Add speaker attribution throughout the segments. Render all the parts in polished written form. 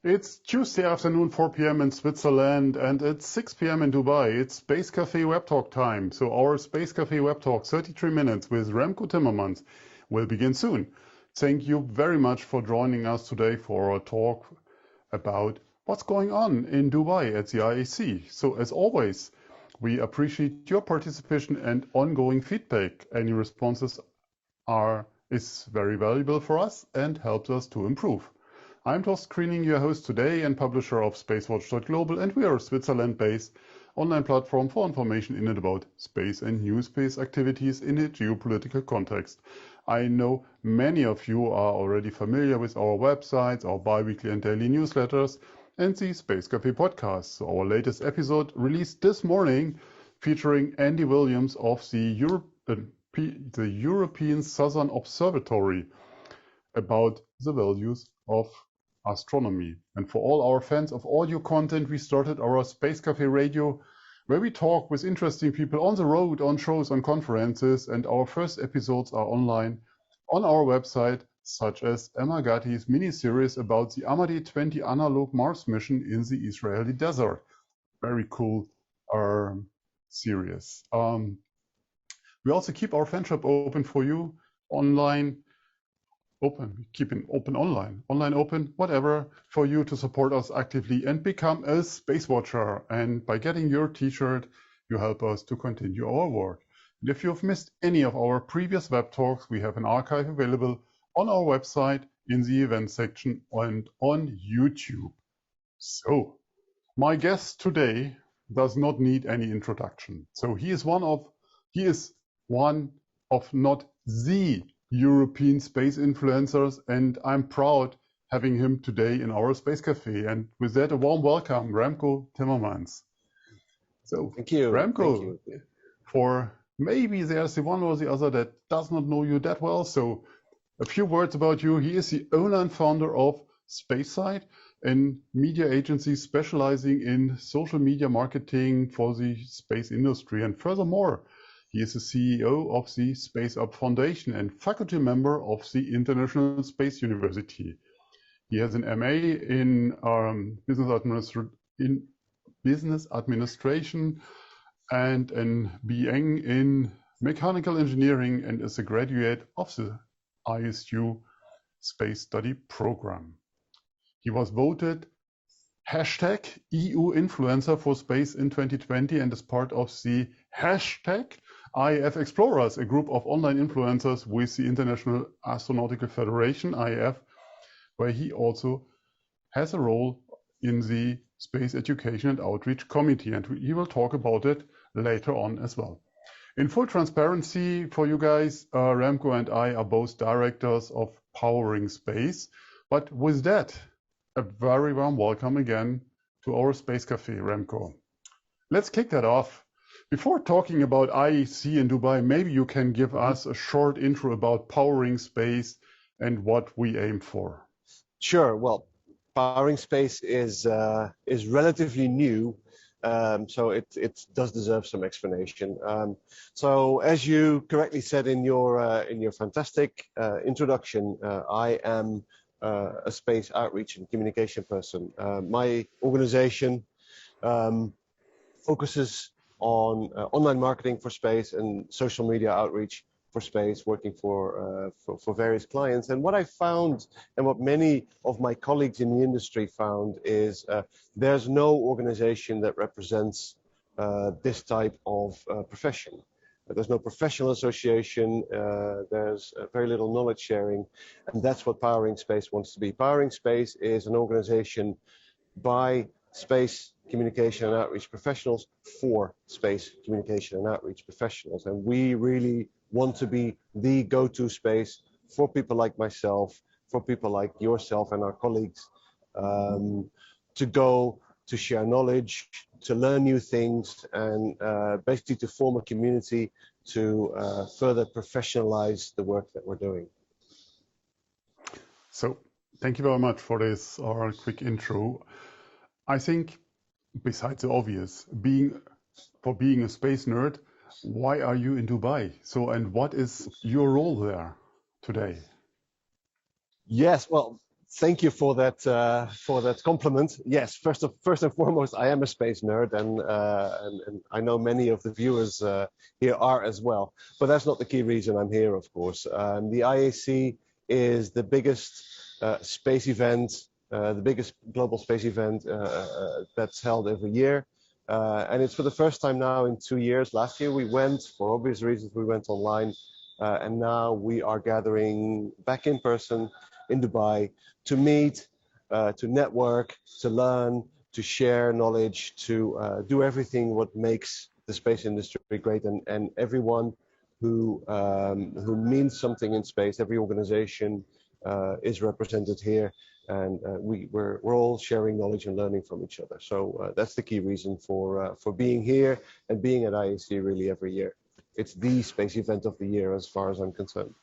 Speaker 1: It's Tuesday afternoon, 4 p.m. in Switzerland, and it's 6 p.m. in Dubai. It's Space Café Web Talk time. So our Space Café Web Talk, 33 minutes with Remco Timmermans, will begin soon. Thank you very much for joining us today for a talk about what's going on in Dubai at the IAC. So as always, we appreciate your participation and ongoing feedback. Any responses is very valuable for us and helps us to improve. I'm Torsten, your host today and publisher of SpaceWatch.Global, and we are a Switzerland-based online platform for information in and about space and new space activities in a geopolitical context. I know many of you are already familiar with our websites, our bi-weekly and daily newsletters, and the Space Café podcast. So our latest episode released this morning featuring Andy Williams of the European Southern Observatory about the values of astronomy. And for all our fans of audio content, we started our Space Café Radio, where we talk with interesting people on the road, on shows, on conferences, and our first episodes are online on our website, such as Emma Gatti's mini-series about the Amade 20 analog Mars mission in the Israeli desert. Very cool series. We also keep our fan shop open for you online. Keep it open online, open, whatever, for you to support us actively and become a space watcher. And by getting your t-shirt, you help us to continue our work. And if you've missed any of our previous web talks, we have an archive available on our website in the events section and on YouTube. So my guest today does not need any introduction. So he is one of not the European space influencers, and I'm proud having him today in our Space Café. And with that, a warm welcome, Remco Timmermans. So,
Speaker 2: thank you,
Speaker 1: Remco. Thank you. For maybe there's the one or the other that does not know you that well. So, a few words about you. He is the owner and founder of SpaceSite, a media agency specializing in social media marketing for the space industry. And furthermore, he is the CEO of the Space Up Foundation and faculty member of the International Space University. He has an MA in business administration and an BA in mechanical engineering, and is a graduate of the ISU Space Study Program. He was voted #EU Influencer for Space in 2020 and is part of the #IAF Explorers, a group of online influencers with the International Astronautical Federation, IAF, where he also has a role in the Space Education and Outreach Committee, and he will talk about it later on as well. In full transparency for you guys, Remco and I are both directors of Powering Space, but with that, a very warm welcome again to our Space Café, Remco. Let's kick that off. Before talking about IEC in Dubai, maybe you can give us a short intro about Powering Space and what we aim for.
Speaker 2: Sure. Well, Powering Space is relatively new, so it does deserve some explanation. So, as you correctly said in your fantastic introduction, I am a space outreach and communication person. My organization focuses on online marketing for space and social media outreach for space, working for various clients. And what I found, and what many of my colleagues in the industry found, is there's no organization that represents this type of profession. There's no professional association, there's very little knowledge sharing, and that's what Powering Space wants to be. Powering Space is an organization by space communication and outreach professionals for space communication and outreach professionals. And we really want to be the go-to space for people like myself, for people like yourself and our colleagues, to go, to share knowledge, to learn new things, and basically to form a community to further professionalize the work that we're doing.
Speaker 1: So thank you very much for this quick intro. I think, besides the obvious, being a space nerd, why are you in Dubai? So, and what is your role there today?
Speaker 2: Yes, well, Thank you for that compliment. Yes, first and foremost, I am a space nerd, and I know many of the viewers here are as well. But that's not the key reason I'm here, of course. The IAC is the biggest space event, the biggest global space event that's held every year. And it's for the first time now in 2 years. Last year we went, for obvious reasons, we went online. And now we are gathering back in person in Dubai to meet, to network, to learn, to share knowledge, to do everything what makes the space industry great. And everyone who means something in space, every organization is represented here. And we're all sharing knowledge and learning from each other. So that's the key reason for being here and being at IAC really every year. It's the space event of the year as far as I'm concerned.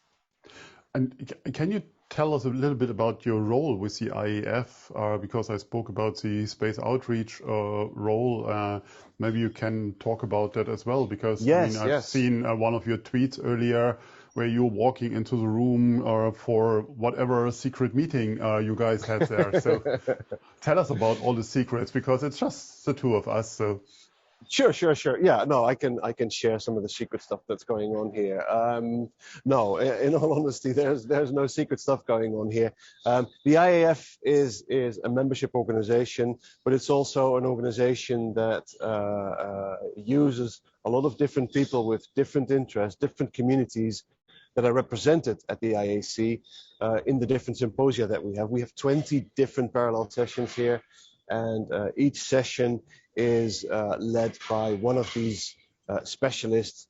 Speaker 1: And can you tell us a little bit about your role with the IAF? Because I spoke about the space outreach role. Maybe you can talk about that as well, because
Speaker 2: Yes,
Speaker 1: I mean, I've seen one of your tweets earlier where you're walking into the room for whatever secret meeting you guys had there. So tell us about all the secrets, because it's just the two of us. So.
Speaker 2: Sure. Yeah, no, I can share some of the secret stuff that's going on here. No, in all honesty, there's no secret stuff going on here. The IAF is a membership organization, but it's also an organization that uses a lot of different people with different interests, different communities that are represented at the IAC in the different symposia that we have. We have 20 different parallel sessions here, and each session is led by one of these specialist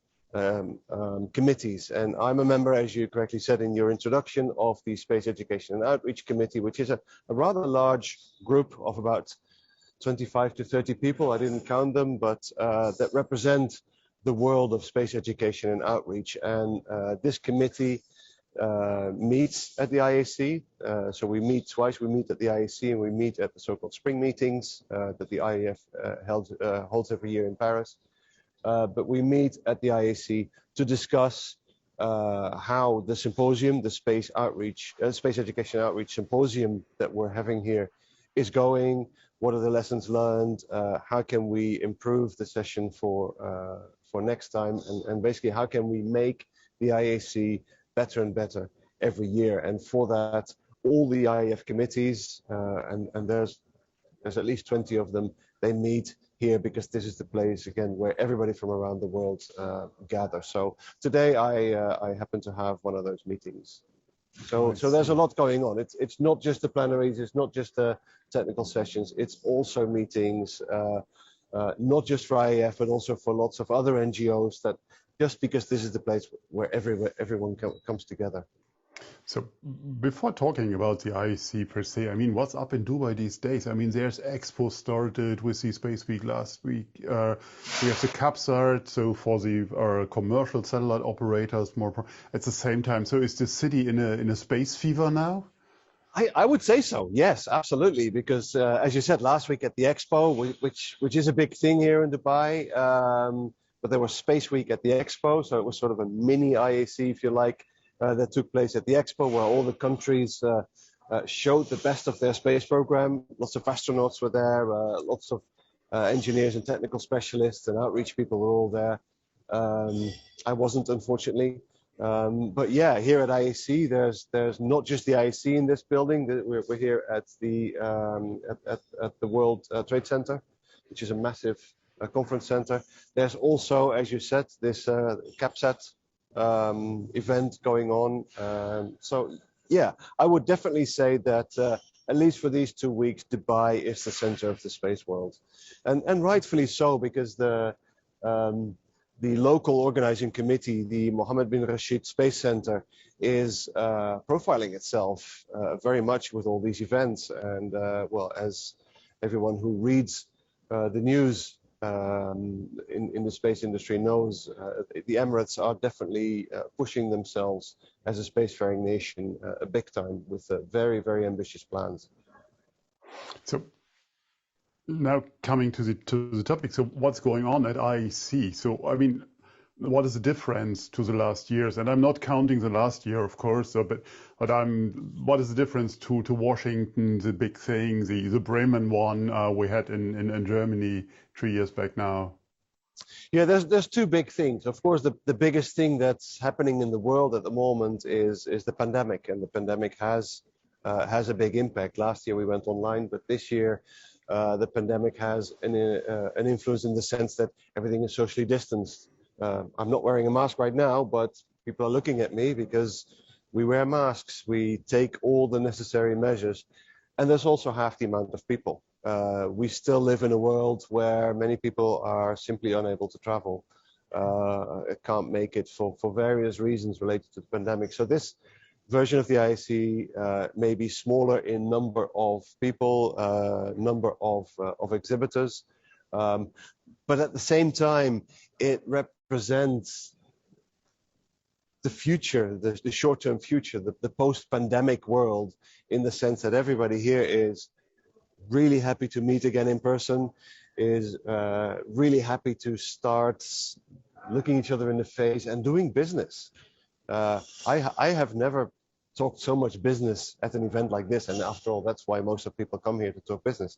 Speaker 2: committees. And I'm a member, as you correctly said in your introduction, of the Space Education and Outreach Committee, which is a rather large group of about 25 to 30 people. I didn't count them, but that represent the world of space education and outreach. And this committee meets at the IAC. So we meet twice. We meet at the IAC and we meet at the so-called spring meetings that the IAF holds every year in Paris. But we meet at the IAC to discuss how the symposium, the space education outreach symposium that we're having here is going. What are the lessons learned? How can we improve the session for next time? And basically, how can we make the IAC better and better every year? And for that, all the IAF committees, and there's at least 20 of them, they meet here because this is the place, again, where everybody from around the world gather. So today I happen to have one of those meetings. So there's a lot going on. It's not just the plenaries, it's not just the technical sessions, it's also meetings, not just for IAF, but also for lots of other NGOs, that just because this is the place where everyone comes together.
Speaker 1: So before talking about the IAC per se, I mean, what's up in Dubai these days? I mean, there's Expo started with the Space Week last week. We have the CAPSAT, so for the commercial satellite operators, at the same time. So is the city in a space fever now?
Speaker 2: I would say so. Yes, absolutely. Because as you said last week at the Expo, which is a big thing here in Dubai, but there was Space Week at the Expo, so it was sort of a mini IAC, if you like. That took place at the Expo, where all the countries showed the best of their space program. Lots of astronauts were there, lots of engineers and technical specialists and outreach people were all there. I wasn't, unfortunately. But yeah, here at IAC, there's not just the IAC in this building. We're here at the World Trade Center, which is a massive conference center. There's also, as you said, this CAPSAT event going on. So yeah, I would definitely say that at least for these 2 weeks, Dubai is the center of the space world, and rightfully so, because the local organizing committee, the Mohammed bin Rashid Space Center, is profiling itself very much with all these events. And well, as everyone who reads the news in the space industry knows, the Emirates are definitely pushing themselves as a spacefaring nation big time, with very, very ambitious plans.
Speaker 1: So now coming to the topic, so what's going on at IAC? So I mean, what is the difference to the last years? And I'm not counting the last year, of course, so, but what is the difference to Washington, the big thing, the Bremen one we had in Germany 3 years back now?
Speaker 2: Yeah, there's two big things. Of course, the biggest thing that's happening in the world at the moment is the pandemic, and the pandemic has a big impact. Last year we went online, but this year the pandemic has an influence in the sense that everything is socially distanced. I'm not wearing a mask right now, but people are looking at me because we wear masks. We take all the necessary measures, and there's also half the amount of people. We still live in a world where many people are simply unable to travel, can't make it for various reasons related to the pandemic. So this version of the IAC may be smaller in number of people, number of exhibitors, but at the same time, it represents the future, the short-term future, the post-pandemic world, in the sense that everybody here is really happy to meet again in person, is really happy to start looking each other in the face and doing business. I have never talked so much business at an event like this, and after all, that's why most of people come here to talk business.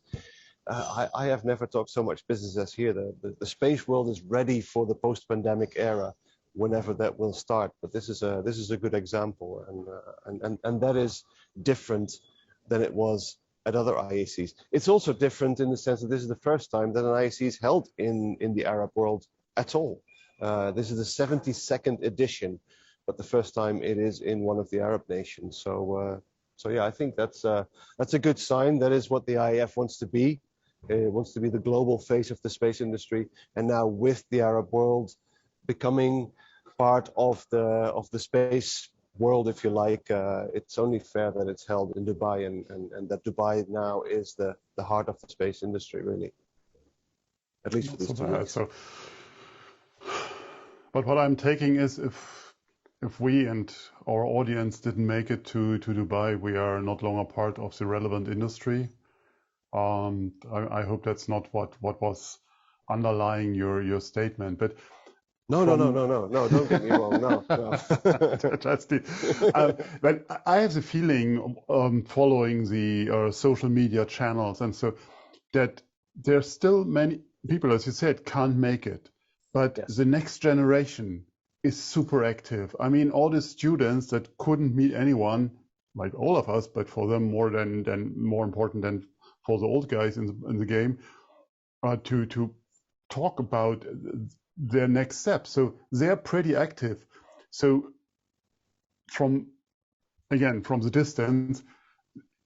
Speaker 2: I have never talked so much business as here. The space world is ready for the post-pandemic era, whenever that will start. But this is a good example, and that is different than it was at other IACs. It's also different in the sense that this is the first time that an IAC is held in the Arab world at all. This is the 72nd edition, but the first time it is in one of the Arab nations. So yeah, I think that's a good sign. That is what the IAF wants to be. It wants to be the global face of the space industry, and now with the Arab world becoming part of the space world, if you like, it's only fair that it's held in Dubai, and that Dubai now is the heart of the space industry, really, at least for these 2 weeks.
Speaker 1: So, but what I'm taking is if we and our audience didn't make it to Dubai, we are not longer part of the relevant industry. I hope that's not what was underlying your statement, but
Speaker 2: no, don't get me wrong, no.
Speaker 1: But I have the feeling, following the social media channels, and so that there's still many people, as you said, can't make it, but
Speaker 2: Yes.
Speaker 1: The next generation is super active. I mean, all the students that couldn't meet anyone, like all of us, but for them more important than for the old guys in the game, to talk about their next steps. So they're pretty active. So from the distance,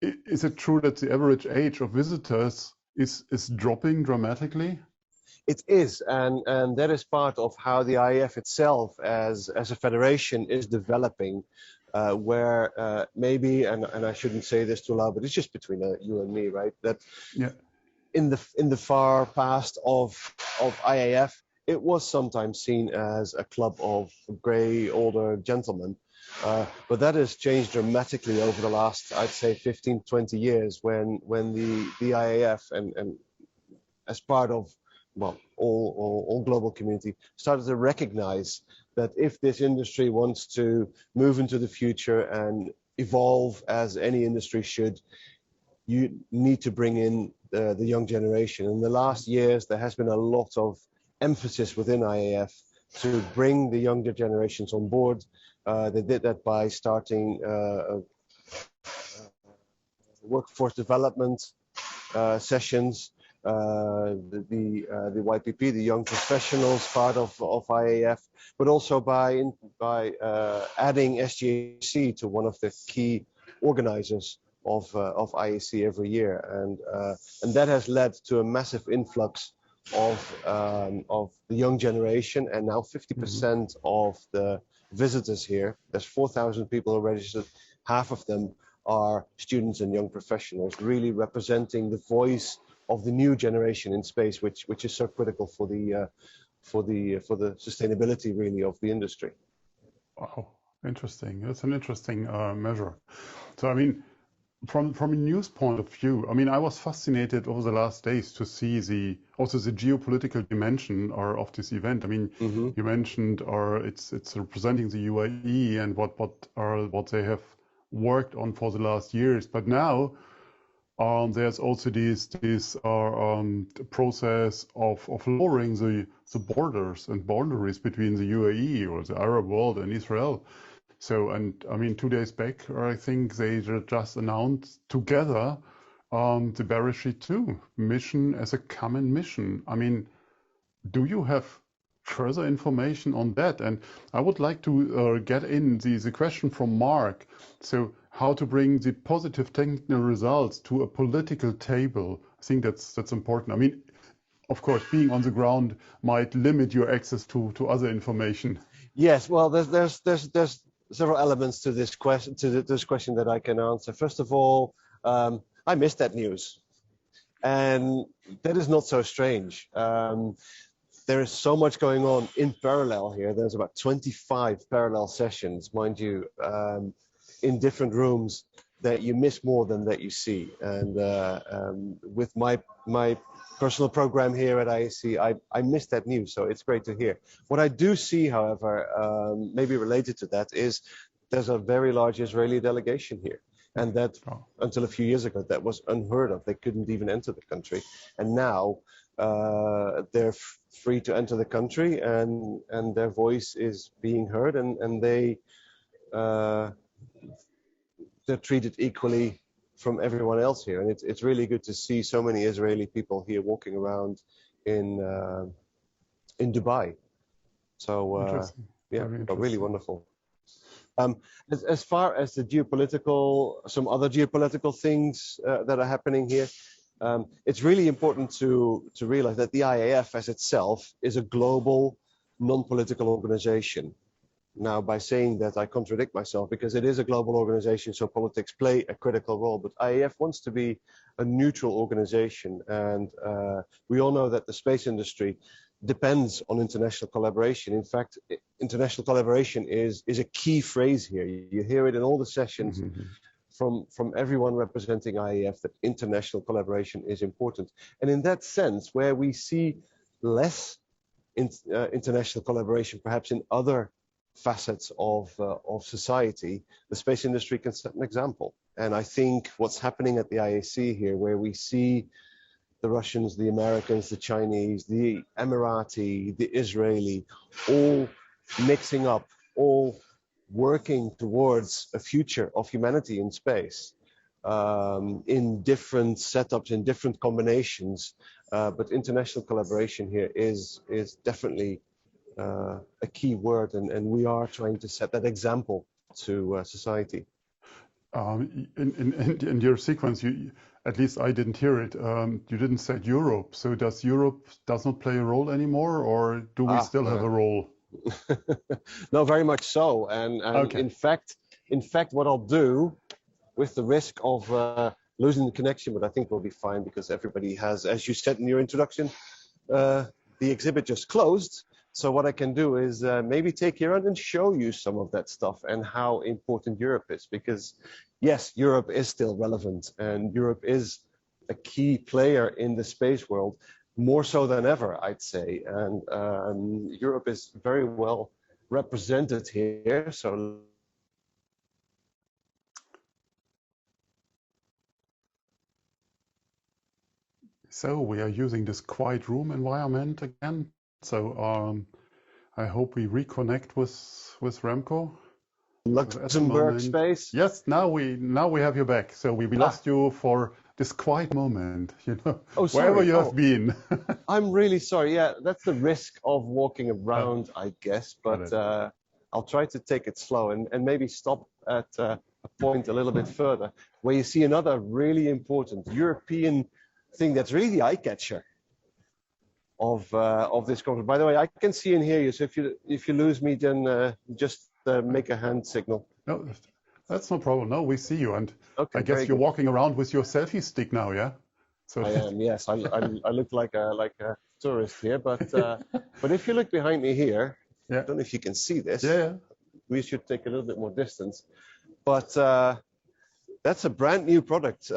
Speaker 1: is it true that the average age of visitors is dropping dramatically?
Speaker 2: It is, and that is part of how the IAF itself, as a federation, is developing. Where maybe, and I shouldn't say this too loud, but it's just between you and me, right? That
Speaker 1: yeah.
Speaker 2: In the far past of IAF, it was sometimes seen as a club of grey older gentlemen, but that has changed dramatically over the last, I'd say, 15, 20 years, when the IAF and as part of, well, all global community started to recognize that if this industry wants to move into the future and evolve as any industry should, you need to bring in the young generation. In the last years, there has been a lot of emphasis within IAF to bring the younger generations on board. They did that by starting workforce development sessions, the YPP, the Young Professionals part of IAF, but also by adding SGAC to one of the key organizers of IAC every year, and that has led to a massive influx of the young generation, and now 50% of the visitors here. There's 4,000 people registered. Half of them are students and young professionals, really representing the voice of the new generation in space, which is so critical for the sustainability, really, of the industry.
Speaker 1: Wow, interesting. That's an interesting measure. So I mean, from a news point of view, I mean, I was fascinated over the last days to see also the geopolitical dimension of this event. I mean,
Speaker 2: Hmm.
Speaker 1: you mentioned it's representing the UAE and what they have worked on for the last years. But now there's also this process of lowering the borders and boundaries between the UAE or the Arab world and Israel. So, and I mean, 2 days back, I think they just announced together the Bereshit 2 mission as a common mission. I mean, do you have further information on that? And I would like to get in the question from Mark. So, how to bring the positive technical results to a political table? I think that's important. I mean, of course, being on the ground might limit your access to other information.
Speaker 2: Yes, well, there's several elements to this question that I can answer. First of all, I missed that news, and that is not so strange. There is so much going on in parallel here. There's about 25 parallel sessions, mind you, in different rooms that you miss more than that you see. And with my personal program here at IAC, I missed that news, so it's great to hear. What I do see, however, maybe related to that, is there's a very large Israeli delegation here. And that, until a few years ago, that was unheard of. They couldn't even enter the country. And now they're free to enter the country, and their voice is being heard, and they're treated equally from everyone else here. And it's really good to see so many Israeli people here walking around in Dubai. So yeah, really wonderful. As far as the some other geopolitical things that are happening here, it's really important to realize that the IAF as itself is a global, non-political organization. Now, by saying that, I contradict myself, because it is a global organization, so politics play a critical role. But IAF wants to be a neutral organization, and we all know that the space industry depends on international collaboration. In fact, international collaboration is a key phrase here. You hear it in all the sessions. From everyone representing IAF, that international collaboration is important. And in that sense, where we see less international collaboration, perhaps in other facets of society, the space industry can set an example. And I think what's happening at the IAC here, where we see the Russians, the Americans, the Chinese, the Emirati, the Israeli, all mixing up, all working towards a future of humanity in space, in different setups, in different combinations. But international collaboration here is definitely a key word, and we are trying to set that example to society.
Speaker 1: In your sequence, at least I didn't hear it. You didn't say Europe. So does Europe not play a role anymore, or do we still have a role?
Speaker 2: No, very much so. And okay. in fact, what I'll do, with the risk of losing the connection, but I think we'll be fine, because everybody has, as you said in your introduction, the exhibit just closed. So what I can do is maybe take you around and show you some of that stuff and how important Europe is. Because yes, Europe is still relevant, and Europe is a key player in the space world, more so than ever, I'd say. And Europe is very well represented here.
Speaker 1: So we are using this quiet room environment again. So I hope we reconnect with Remco.
Speaker 2: Luxembourg space.
Speaker 1: Yes, now we have you back. So we lost you for this quiet moment, wherever you have been.
Speaker 2: I'm really sorry. Yeah, that's the risk of walking around, I guess. But I'll try to take it slow and maybe stop at a point a little bit further, where you see another really important European thing that's really the eye-catcher of this conference. By the way, I can see and hear you. So if you lose me, then just make a hand signal.
Speaker 1: No, that's no problem. No, we see you, and
Speaker 2: okay,
Speaker 1: I guess you're walking around with your selfie stick now, yeah?
Speaker 2: So I am. Yes, I look like a tourist here, but if you look behind me here, I don't know if you can see this.
Speaker 1: Yeah.
Speaker 2: We should take a little bit more distance, but That's a brand new product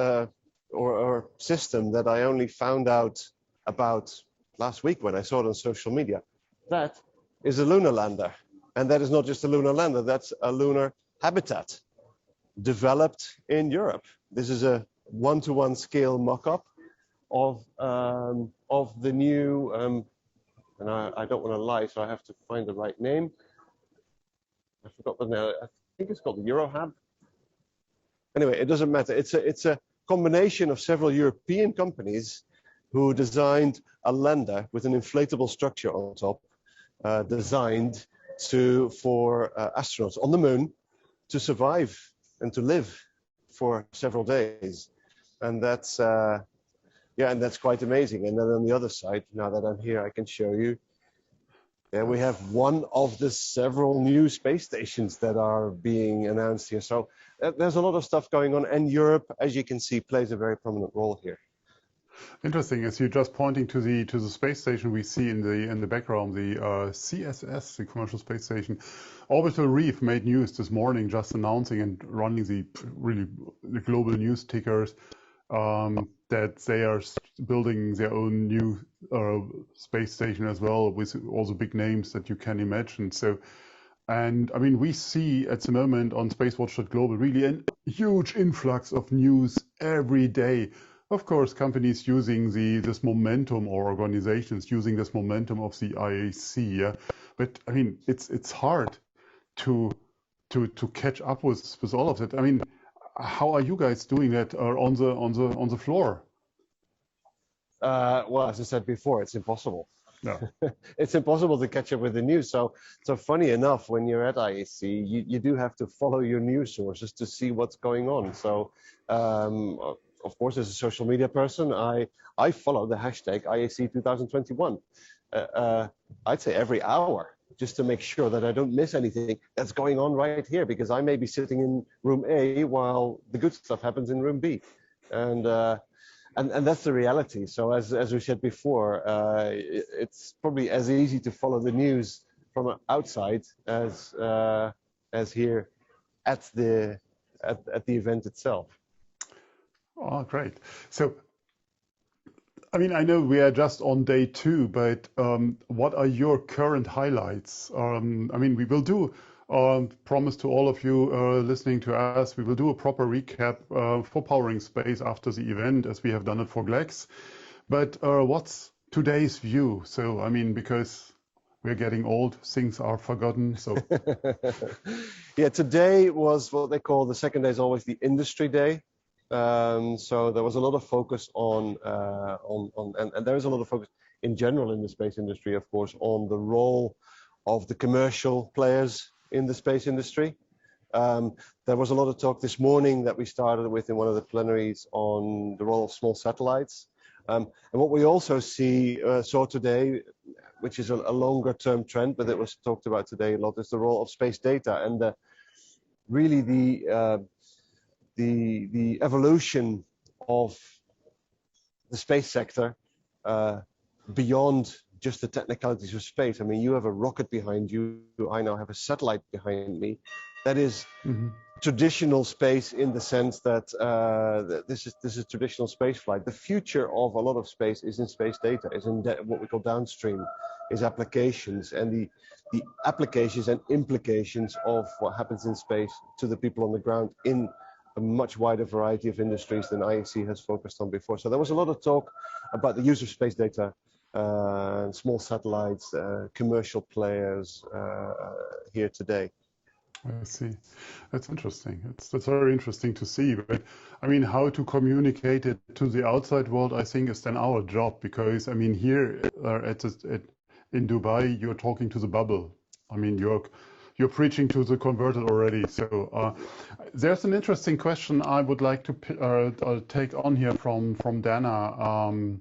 Speaker 2: or system that I only found out about last week when I saw it on social media. That is a lunar lander. And that is not just a lunar lander, that's a lunar habitat developed in Europe. This is a one-to-one scale mock-up of the new, and I don't want to lie, so I have to find the right name. I forgot the name. I think it's called the Eurohab. Anyway, it doesn't matter. It's a combination of several European companies who designed a lander with an inflatable structure on top, designed for astronauts on the moon to survive and to live for several days. And that's and that's quite amazing. And then on the other side, now that I'm here, I can show you. There we have one of the several new space stations that are being announced here. So there's a lot of stuff going on, and Europe, as you can see, plays a very prominent role here.
Speaker 1: Interesting. As you're just pointing to the space station, we see in the background the CSS, the Commercial Space Station. Orbital Reef made news this morning, just announcing and running the global news tickers that they are building their own new space station as well, with all the big names that you can imagine. So, and I mean, we see at the moment on SpaceWatch.Global really a huge influx of news every day. Of course, companies using this momentum, or organizations using this momentum of the IAC. Yeah? But I mean, it's hard to catch up with all of it. I mean, how are you guys doing that on the floor?
Speaker 2: Well, as I said before, it's impossible.
Speaker 1: No.
Speaker 2: It's impossible to catch up with the news. So funny enough, when you're at IAC, you do have to follow your news sources to see what's going on. So, of course, as a social media person, I follow the hashtag IAC 2021. I'd say every hour, just to make sure that I don't miss anything that's going on right here, because I may be sitting in room A while the good stuff happens in room B. And that's the reality. So as we said before, it's probably as easy to follow the news from outside as here at the event itself.
Speaker 1: Oh, great. So, I mean, I know we are just on day 2, but what are your current highlights? I mean, we will do, promise to all of you listening to us, we will do a proper recap for Powering Space after the event, as we have done it for GLEX. But what's today's view? So, I mean, because we're getting old, things are forgotten. So,
Speaker 2: yeah, today was what they call, the second day is always the industry day. So there was a lot of focus on and there is a lot of focus in general in the space industry, of course, on the role of the commercial players in the space industry. There was a lot of talk this morning that we started with in one of the plenaries on the role of small satellites. And what we also saw today, which is a longer term trend, but it was talked about today a lot, is the role of space data and really the evolution of the space sector beyond just the technicalities of space. I mean, you have a rocket behind you. I now have a satellite behind me. That is traditional space, in the sense that this is traditional space flight. The future of a lot of space is in space data, is in what we call downstream, is applications, and the applications and implications of what happens in space to the people on the ground in a much wider variety of industries than IAC has focused on before. So there was a lot of talk about the use of space data, small satellites, commercial players here today.
Speaker 1: I see. That's interesting. That's very interesting to see. But I mean, how to communicate it to the outside world, I think, is then our job. Because I mean, here in Dubai, you're talking to the bubble. I mean, you're preaching to the converted already. So there's an interesting question I would like to take on here from Dana.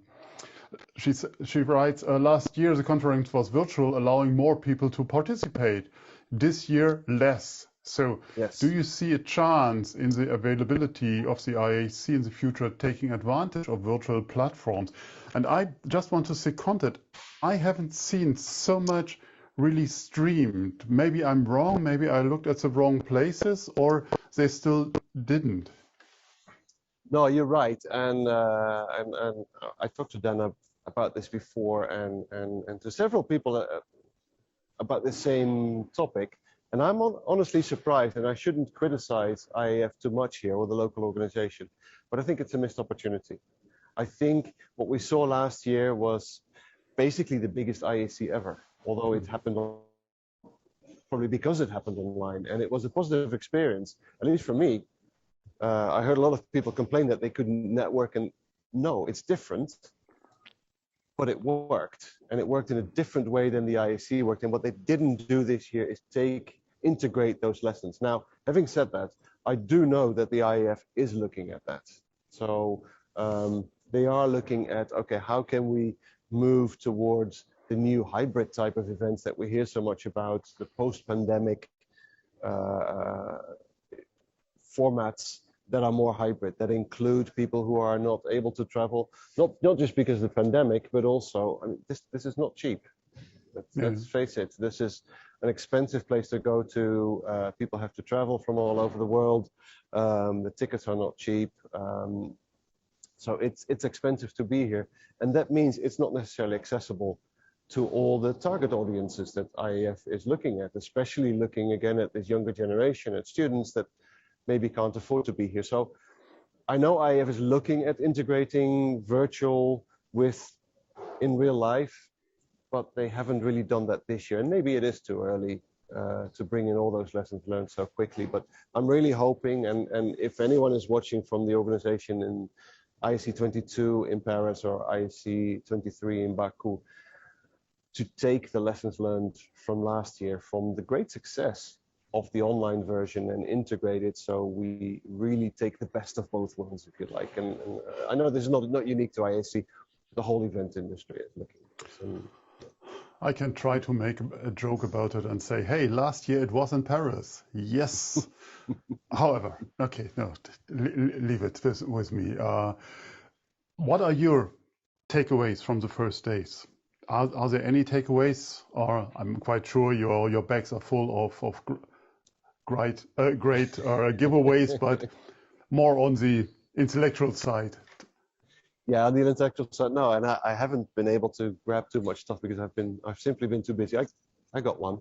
Speaker 1: She writes, last year the conference was virtual, allowing more people to participate. This year, less. So
Speaker 2: yes.
Speaker 1: Do you see a chance in the availability of the IAC in the future taking advantage of virtual platforms? And I just want to say content. I haven't seen so much really streamed. Maybe I'm wrong, maybe I looked at the wrong places, or they still didn't.
Speaker 2: No, you're right, and I talked to Dana about this before, and to several people about the same topic. And I'm honestly surprised, and I shouldn't criticize IAF too much here or the local organization, but I think it's a missed opportunity. I think what we saw last year was basically the biggest IAC ever, although it happened probably because it happened online, and it was a positive experience, at least for me. I heard a lot of people complain that they couldn't network, and no, it's different, but it worked, and it worked in a different way than the IAC worked. And what they didn't do this year is integrate those lessons. Now, having said that, I do know that the IAF is looking at that. So they are looking at, okay, how can we move towards the new hybrid type of events that we hear so much about, the post-pandemic formats that are more hybrid, that include people who are not able to travel, not just because of the pandemic, but also, I mean, this is not cheap. Let's face it, this is an expensive place to go to. People have to travel from all over the world. The tickets are not cheap. So it's expensive to be here. And that means it's not necessarily accessible to all the target audiences that IAF is looking at, especially looking again at this younger generation, at students that maybe can't afford to be here. So I know IAF is looking at integrating virtual with in real life, but they haven't really done that this year. And maybe it is too early to bring in all those lessons learned so quickly. But I'm really hoping, and if anyone is watching from the organization in IC 22 in Paris or IC 23 in Baku, to take the lessons learned from last year, from the great success of the online version, and integrate it so we really take the best of both worlds, if you like. And I know this is not unique to IAC, the whole event industry is looking at this. And
Speaker 1: I can try to make a joke about it and say, hey, last year it was in Paris. Yes. However, okay, no, leave it with me. What are your takeaways from the first days? Are there any takeaways? Or I'm quite sure your bags are full of great giveaways, but more on the intellectual side.
Speaker 2: Yeah, on the intellectual side, no, and I haven't been able to grab too much stuff because I've simply been too busy. I got one.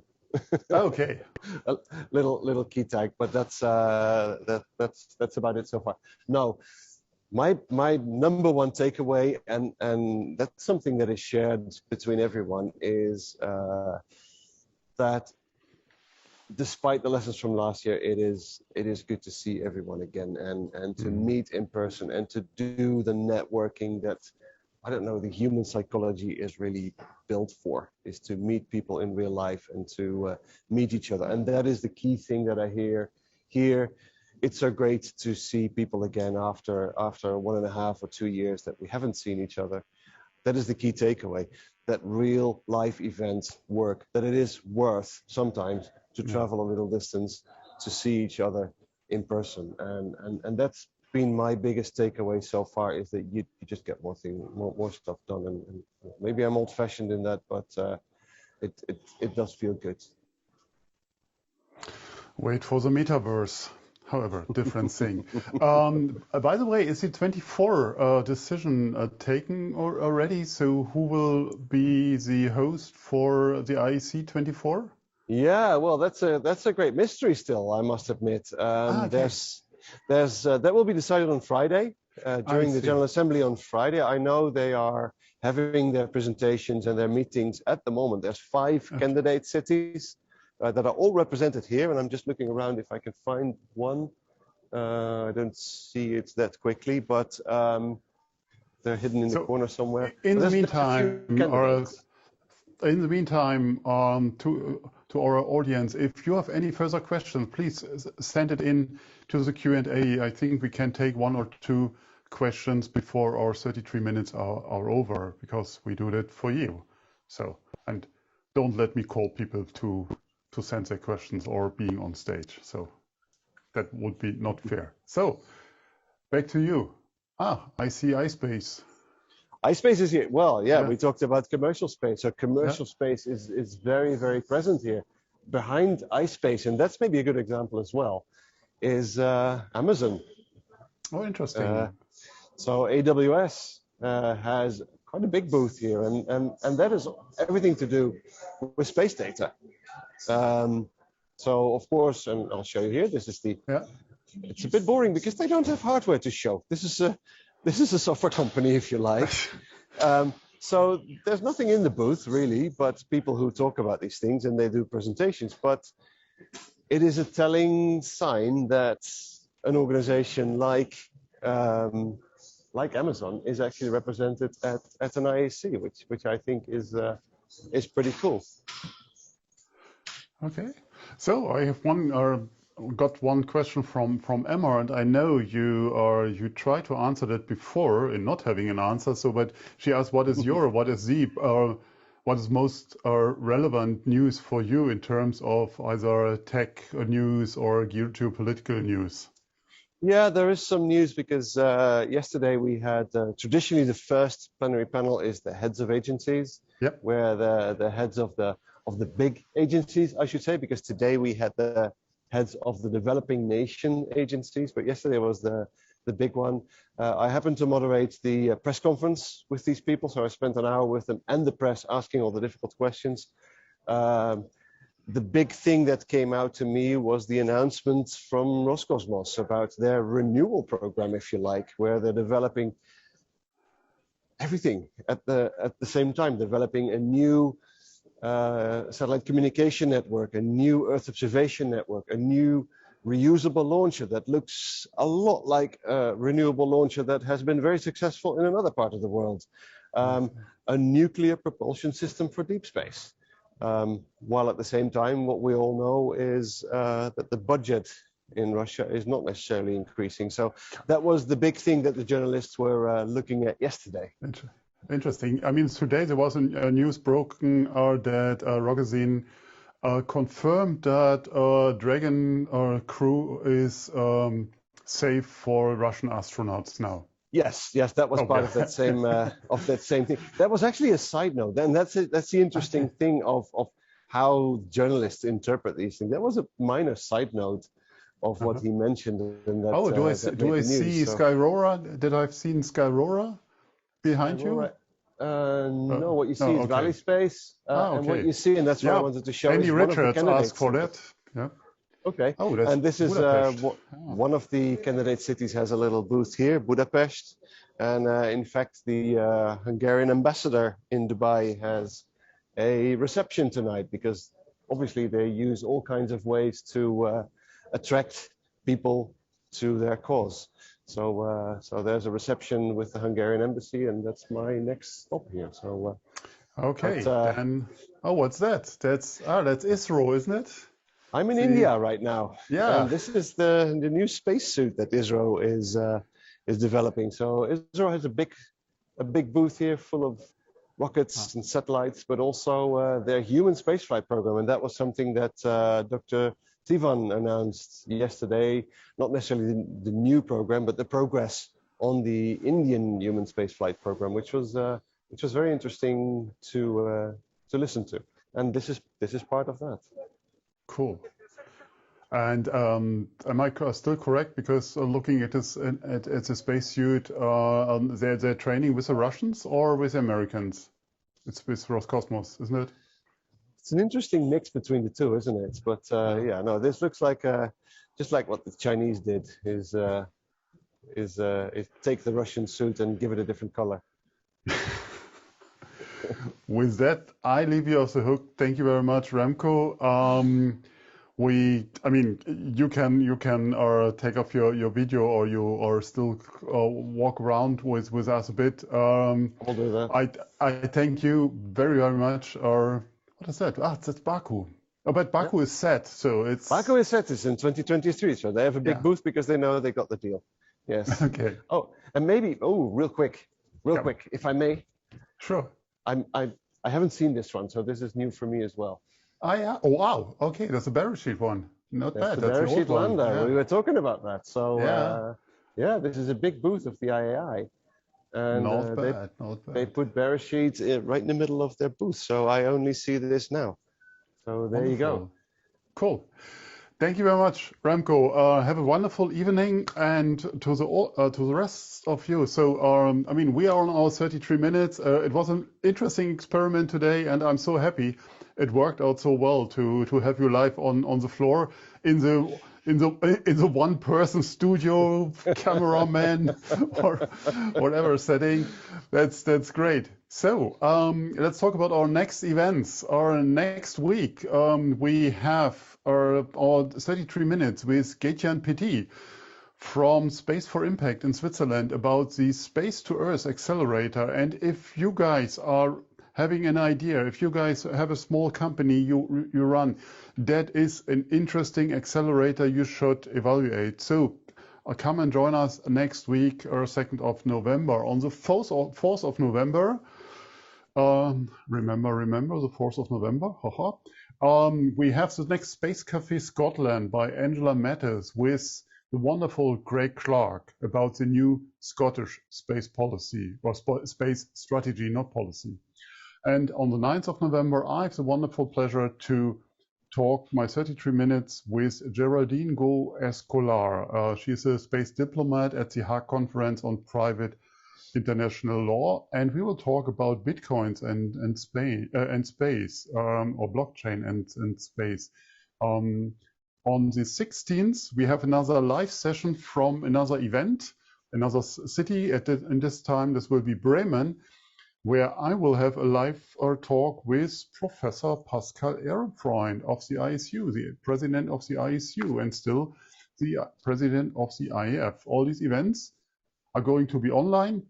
Speaker 1: Okay.
Speaker 2: A little key tag, but that's about it so far. No, my number one takeaway, and that's something that is shared between everyone, is that despite the lessons from last year, it is good to see everyone again, and to meet in person, and to do the networking that, I don't know, the human psychology is really built for, is to meet people in real life and to meet each other. And that is the key thing that I hear here. It's so great to see people again after 1.5 or 2 years that we haven't seen each other. That is the key takeaway, that real life events work, that it is worth sometimes to travel a little distance to see each other in person. And that's been my biggest takeaway so far, is that you just get more stuff done. And maybe I'm old fashioned in that, but it does feel good.
Speaker 1: Wait for the metaverse. However, different thing. By the way, is the 24 decision taken already? So who will be the host for the IEC 24?
Speaker 2: Yeah, well, that's a great mystery still, I must admit.
Speaker 1: Okay.
Speaker 2: There's that will be decided on Friday during the General Assembly on Friday. I know they are having their presentations and their meetings at the moment. There's 5 candidate cities that are all represented here, and I'm just looking around if I can find one. I don't see it that quickly, but they're hidden in the corner somewhere.
Speaker 1: In the meantime, to our audience, if you have any further questions, please send it in to the Q&A. I think we can take 1 or 2 questions before our 33 minutes are over, because we do that for you. So, and don't let me call people to send their questions or being on stage. So that would be not fair. So back to you. I see iSpace.
Speaker 2: iSpace is here. Well, yeah, we talked about commercial space. So commercial space is very, very present here. Behind iSpace, and that's maybe a good example as well, is Amazon.
Speaker 1: Oh,
Speaker 2: Uh,
Speaker 1: interesting.
Speaker 2: so AWS has quite a big booth here, and that is everything to do with space data. Um, so of course, and I'll show you here. This is the.
Speaker 1: Yeah.
Speaker 2: It's a bit boring because they don't have hardware to show. This is a software company, if you like. So there's nothing in the booth really, but people who talk about these things and they do presentations. But it is a telling sign that an organization like Amazon is actually represented at an IAC, which I think is pretty cool.
Speaker 1: Okay. So I have got one question from Emma, and I know you tried to answer that before in not having an answer. So, but she asked, what is what is most relevant news for you in terms of either tech news or geopolitical news?
Speaker 2: Yeah, there is some news because yesterday we had traditionally the first plenary panel is the heads of agencies,
Speaker 1: Yep.
Speaker 2: where the heads of the big agencies, I should say, because today we had the heads of the developing nation agencies, but yesterday was the big one. I happened to moderate the press conference with these people, so I spent an hour with them and the press asking all the difficult questions. The big thing that came out to me was the announcement from Roscosmos about their renewal program, if you like, where they're developing everything at the same time, developing a new satellite communication network, a new Earth observation network, a new reusable launcher that looks a lot like a renewable launcher that has been very successful in another part of the world, a nuclear propulsion system for deep space. While at the same time, what we all know is that the budget in Russia is not necessarily increasing. So that was the big thing that the journalists were looking at yesterday.
Speaker 1: Interesting. I mean, today there was a news broken that Rogozin confirmed that Dragon crew is safe for Russian astronauts now.
Speaker 2: Yes, that was part of that same thing. That was actually a side note, and that's the interesting thing of how journalists interpret these things. That was a minor side note of what he mentioned, and that.
Speaker 1: Oh, do I see
Speaker 2: so.
Speaker 1: Skyrora? Did I've seen Skyrora behind you?
Speaker 2: No, what you see is Valley Space,
Speaker 1: okay.
Speaker 2: and what you see, and that's what I wanted to show.
Speaker 1: Andy
Speaker 2: is
Speaker 1: Richards asked for that. Yeah.
Speaker 2: Okay.
Speaker 1: Oh, that's
Speaker 2: and this is one of the candidate cities has a little booth here, Budapest, and in fact, the Hungarian ambassador in Dubai has a reception tonight because obviously they use all kinds of ways to attract people to their cause. So there's a reception with the Hungarian embassy, and that's my next stop here. So
Speaker 1: okay, then what's that? That's ISRO, isn't it?
Speaker 2: I'm in India right now.
Speaker 1: Yeah.
Speaker 2: And this is the new spacesuit that ISRO is developing. So ISRO has a big booth here full of rockets and satellites, but also their human spaceflight program. And that was something that Dr. Tivan announced yesterday, not necessarily the new program, but the progress on the Indian human spaceflight program, which was very interesting to listen to. And this is part of that.
Speaker 1: Cool. And am I still correct? Because looking at this at the spacesuit, they're training with the Russians or with the Americans? It's with Roscosmos, isn't it?
Speaker 2: It's an interesting mix between the two, isn't it? But yeah, no, this looks like just like what the Chinese did is take the Russian suit and give it a different color.
Speaker 1: With that, I leave you off the hook. Thank you very much, Remco. I mean, you can take off your video, or still walk around with us a bit.
Speaker 2: I'll do that.
Speaker 1: I thank you very much. What is that? That's Baku. Oh, but Baku is set, so it's
Speaker 2: Baku is set. It's in 2023, so they have a big booth because they know they got the deal. Yes.
Speaker 1: Okay.
Speaker 2: Oh, and maybe real quick, if I may.
Speaker 1: Sure.
Speaker 2: I haven't seen this one, so this is new for me as well.
Speaker 1: Oh, yeah. Oh, wow. Okay, that's a parachute one. Not bad.
Speaker 2: That's the parachute lander.
Speaker 1: Yeah.
Speaker 2: We were talking about that. So yeah, this is a big booth of the IAI. And
Speaker 1: not bad.
Speaker 2: They put parachutes right in the middle of their booth, so I only see this now. So there you go.
Speaker 1: Cool. Thank you very much, Remco. Have a wonderful evening, and to the rest of you. So, I mean, we are on our 33 minutes. It was an interesting experiment today, and I'm so happy it worked out so well to have you live on the floor in the one-person studio, cameraman or whatever setting. That's great. So let's talk about our next events. Our next week, we have our 33 minutes with Gaetian Petit from Space for Impact in Switzerland about the Space to Earth Accelerator. And if you guys are having an idea, if you guys have a small company you run, that is an interesting accelerator you should evaluate. So come and join us next week, or 2nd of November. On the 4th of November, remember the 4th of November, haha. We have the next Space Café Scotland by Angela Matters with the wonderful Greg Clark about the new Scottish space policy, or space strategy, not policy. And on the 9th of November, I have the wonderful pleasure to talk my 33 minutes with Geraldine Go Escolar. She's a space diplomat at the Hague Conference on Private International Law, and we will talk about bitcoins and space, or blockchain and space. On the 16th, we have another live session from another event, another city. In this time, this will be Bremen, where I will have a live talk with Professor Pascal Ehrenfreund of the ISU, the president of the ISU, and still the president of the IAF. All these events are going to be online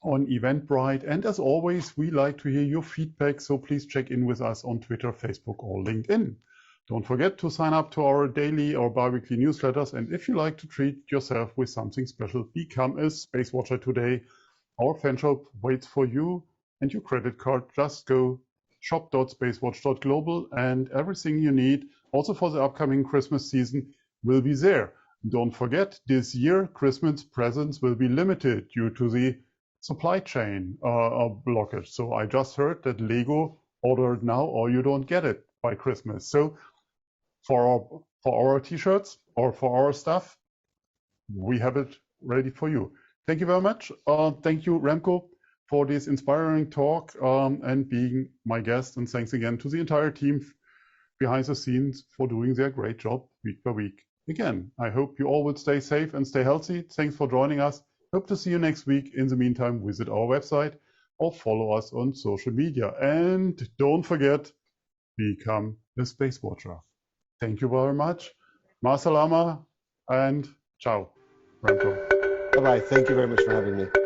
Speaker 1: on Eventbrite. And as always, we like to hear your feedback, so please check in with us on Twitter, Facebook, or LinkedIn. Don't forget to sign up to our daily or bi-weekly newsletters. And if you like to treat yourself with something special, become a Space Watcher today. Our fan shop waits for you and your credit card. Just go shop.SpaceWatch.Global and everything you need, also for the upcoming Christmas season, will be there. Don't forget, this year, Christmas presents will be limited due to the supply chain blockage. So I just heard that Lego ordered now, or you don't get it by Christmas. So for our t-shirts or for our stuff, we have it ready for you. Thank you very much. Thank you, Remco, for this inspiring talk and being my guest. And thanks again to the entire team behind the scenes for doing their great job week by week. Again, I hope you all will stay safe and stay healthy. Thanks for joining us. Hope to see you next week. In the meantime, visit our website or follow us on social media. And don't forget, become a Space Watcher. Thank you very much. Ma salama and ciao, Remco.
Speaker 2: Bye-bye. Thank you very much for having me.